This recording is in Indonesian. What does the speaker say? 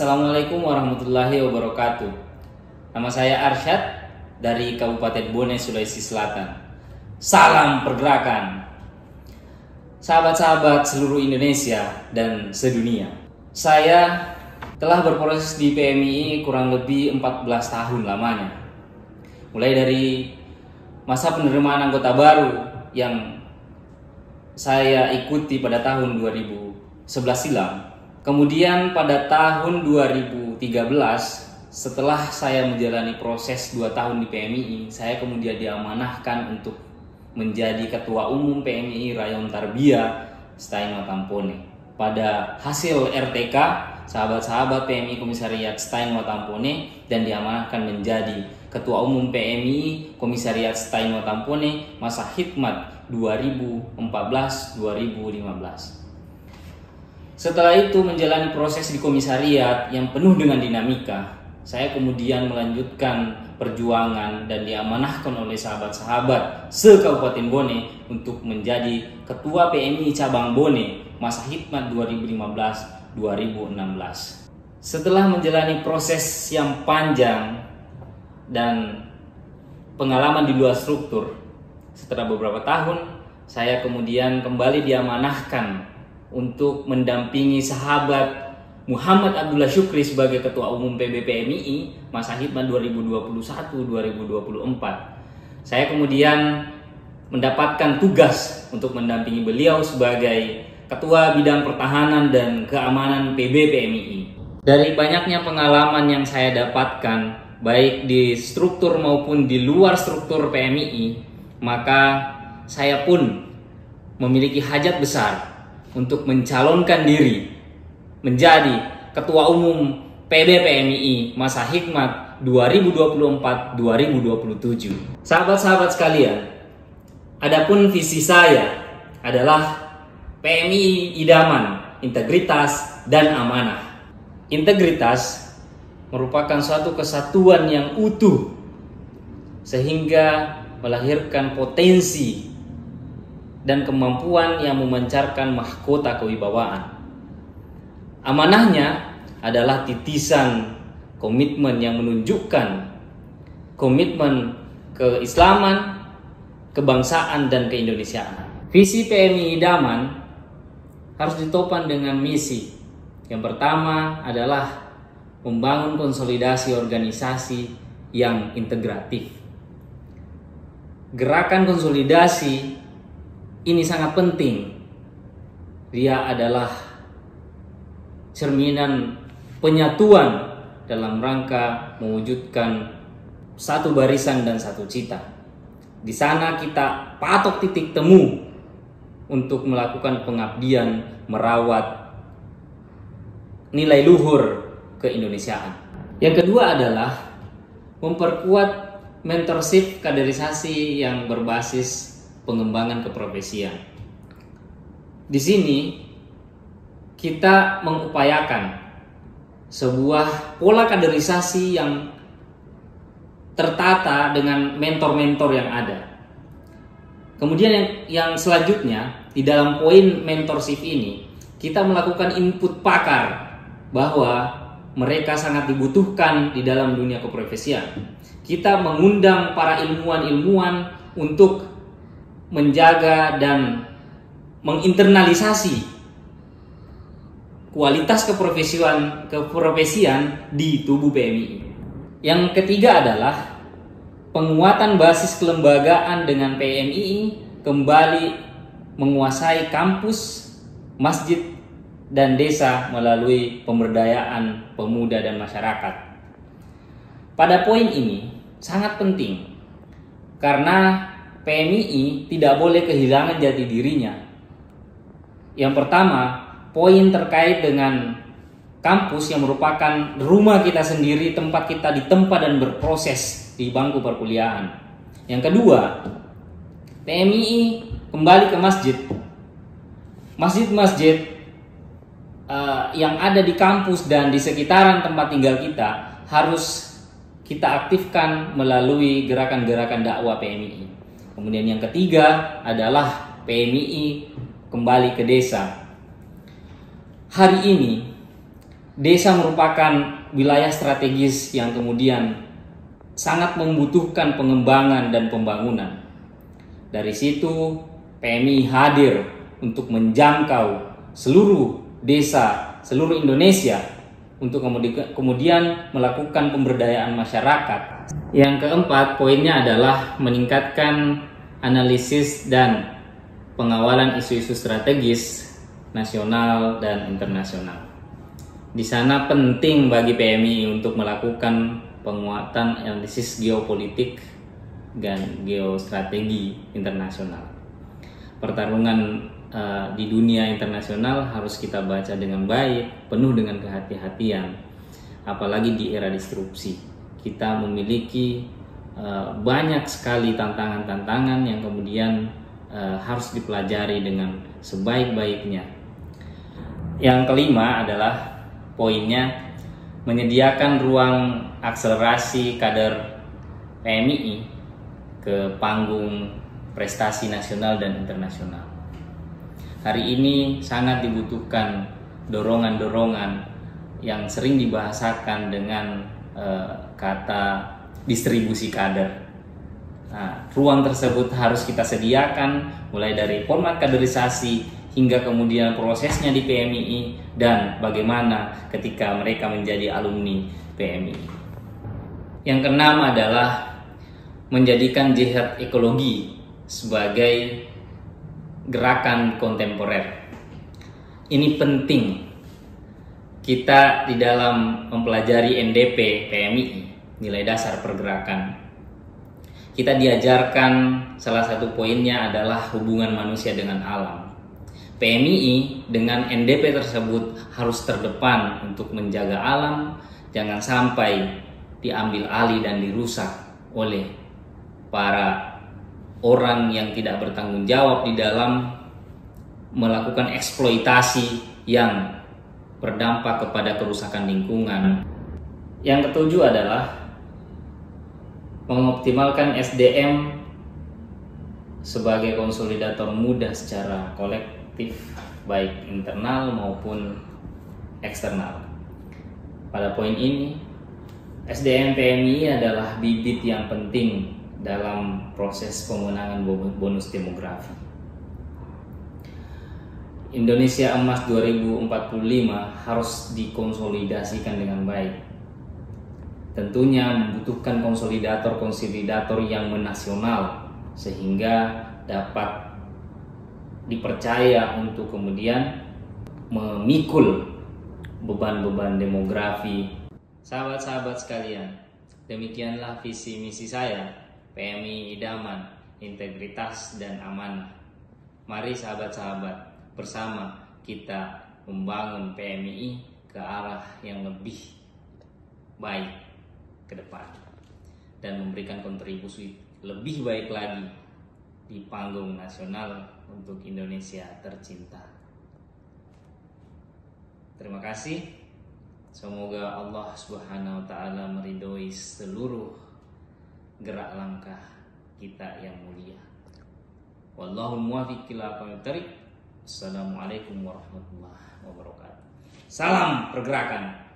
Assalamualaikum warahmatullahi wabarakatuh. Nama saya Arsyad dari Kabupaten Bone, Sulawesi Selatan. Salam pergerakan. Sahabat-sahabat seluruh Indonesia dan sedunia. Saya telah berproses di PMII kurang lebih 14 tahun lamanya. Mulai dari masa penerimaan anggota baru yang saya ikuti pada tahun 2011 silam. Kemudian pada tahun 2013, setelah saya menjalani proses 2 tahun di PMII, saya kemudian diamanahkan untuk menjadi Ketua Umum PMII Rayon Tarbia Stainwa Tampone. Pada hasil RTK, sahabat-sahabat PMII Komisariat Stainwa Tampone dan diamanahkan menjadi Ketua Umum PMII Komisariat Stainwa Tampone masa khidmat 2014-2015. Setelah itu menjalani proses di komisariat yang penuh dengan dinamika, saya kemudian melanjutkan perjuangan dan diamanahkan oleh sahabat-sahabat se-Kabupaten Bone untuk menjadi Ketua PMII Cabang Bone masa khidmat 2015-2016. Setelah menjalani proses yang panjang dan pengalaman di luar struktur, setelah beberapa tahun saya kemudian kembali diamanahkan untuk mendampingi sahabat Muhammad Abdullah Syukri sebagai Ketua Umum PB PMII masa khidmat 2021-2024. Saya kemudian mendapatkan tugas untuk mendampingi beliau sebagai Ketua Bidang Pertahanan dan Keamanan PB PMII. Dari banyaknya pengalaman yang saya dapatkan baik di struktur maupun di luar struktur PMII, maka saya pun memiliki hajat besar untuk mencalonkan diri menjadi Ketua Umum PB PMII masa hikmat 2024-2027. Sahabat-sahabat sekalian, adapun visi saya adalah PMII idaman, integritas dan amanah. Integritas merupakan suatu kesatuan yang utuh sehingga melahirkan potensi dan kemampuan yang memancarkan mahkota kewibawaan. Amanahnya adalah titisan komitmen yang menunjukkan komitmen keislaman, kebangsaan, dan keindonesiaan. Visi PMII idaman harus ditopang dengan misi. Yang pertama adalah membangun konsolidasi organisasi yang integratif. Gerakan konsolidasi ini sangat penting. Dia adalah cerminan penyatuan dalam rangka mewujudkan satu barisan dan satu cita. Di sana kita patok titik temu untuk melakukan pengabdian merawat nilai luhur keindonesiaan. Yang kedua adalah memperkuat mentorship kaderisasi yang berbasis pengembangan keprofesian. Di sini kita mengupayakan sebuah pola kaderisasi yang tertata dengan mentor-mentor yang ada. Kemudian yang selanjutnya di dalam poin mentorship ini kita melakukan input pakar bahwa mereka sangat dibutuhkan di dalam dunia keprofesian. Kita mengundang para ilmuwan-ilmuwan untuk menjaga dan menginternalisasi kualitas keprofesian di tubuh PMII. Yang ketiga adalah penguatan basis kelembagaan dengan PMII kembali menguasai kampus, masjid, dan desa melalui pemberdayaan pemuda dan masyarakat. Pada poin ini sangat penting karena PMII tidak boleh kehilangan jati dirinya. Yang pertama, poin terkait dengan kampus yang merupakan rumah kita sendiri, tempat kita ditempa dan berproses di bangku perkuliahan. Yang kedua, PMII kembali ke masjid. Masjid-masjid yang ada di kampus dan di sekitaran tempat tinggal kita harus kita aktifkan melalui gerakan-gerakan dakwah PMII. Kemudian yang ketiga adalah PMII kembali ke desa. Hari ini Desa merupakan wilayah strategis yang kemudian sangat membutuhkan pengembangan dan pembangunan. Dari situ PMI hadir untuk menjangkau seluruh desa, seluruh Indonesia untuk kemudian melakukan pemberdayaan masyarakat. Yang keempat, poinnya adalah meningkatkan analisis dan pengawalan isu-isu strategis nasional dan internasional. Di sana penting bagi PMI untuk melakukan penguatan analisis geopolitik dan geostrategi internasional. Pertarungan di dunia internasional harus kita baca dengan baik, penuh dengan kehati-hatian. Apalagi di era disrupsi, kita memiliki banyak sekali tantangan-tantangan yang kemudian harus dipelajari dengan sebaik-baiknya. Yang kelima adalah poinnya menyediakan ruang akselerasi kader PMI ke panggung prestasi nasional dan internasional. Hari ini sangat dibutuhkan dorongan-dorongan yang sering dibahasakan dengan kata distribusi kader. Nah, ruang tersebut harus kita sediakan mulai dari format kaderisasi hingga kemudian prosesnya di PMI dan bagaimana ketika mereka menjadi alumni PMI. Yang keenam adalah menjadikan jihad ekologi sebagai gerakan kontemporer. Ini penting kita di dalam mempelajari NDP PMI, nilai dasar pergerakan. Kita diajarkan salah satu poinnya adalah hubungan manusia dengan alam. PMI dengan NDP tersebut harus terdepan untuk menjaga alam, jangan sampai diambil alih dan dirusak oleh para orang yang tidak bertanggung jawab di dalam melakukan eksploitasi yang berdampak kepada kerusakan lingkungan. Yang ketujuh adalah mengoptimalkan SDM sebagai konsolidator muda secara kolektif, baik internal maupun eksternal. Pada poin ini, SDM PMI adalah bibit yang penting dalam proses pemenangan bonus demografi. Indonesia Emas 2045 harus dikonsolidasikan dengan baik. Tentunya membutuhkan konsolidator yang menasional sehingga dapat dipercaya untuk kemudian memikul beban-beban demografi. Sahabat-sahabat sekalian, demikianlah visi misi saya, PMI Idaman, integritas dan amanah. Mari sahabat-sahabat, bersama kita membangun PMI ke arah yang lebih baik ke depan dan memberikan kontribusi lebih baik lagi di panggung nasional untuk Indonesia tercinta. Terima kasih. Semoga Allah Subhanahu wa taala meridhoi seluruh gerak langkah kita yang mulia. Wallahu muwaffiq ila aqwamit thoriq. Assalamualaikum warahmatullahi wabarakatuh. Salam pergerakan.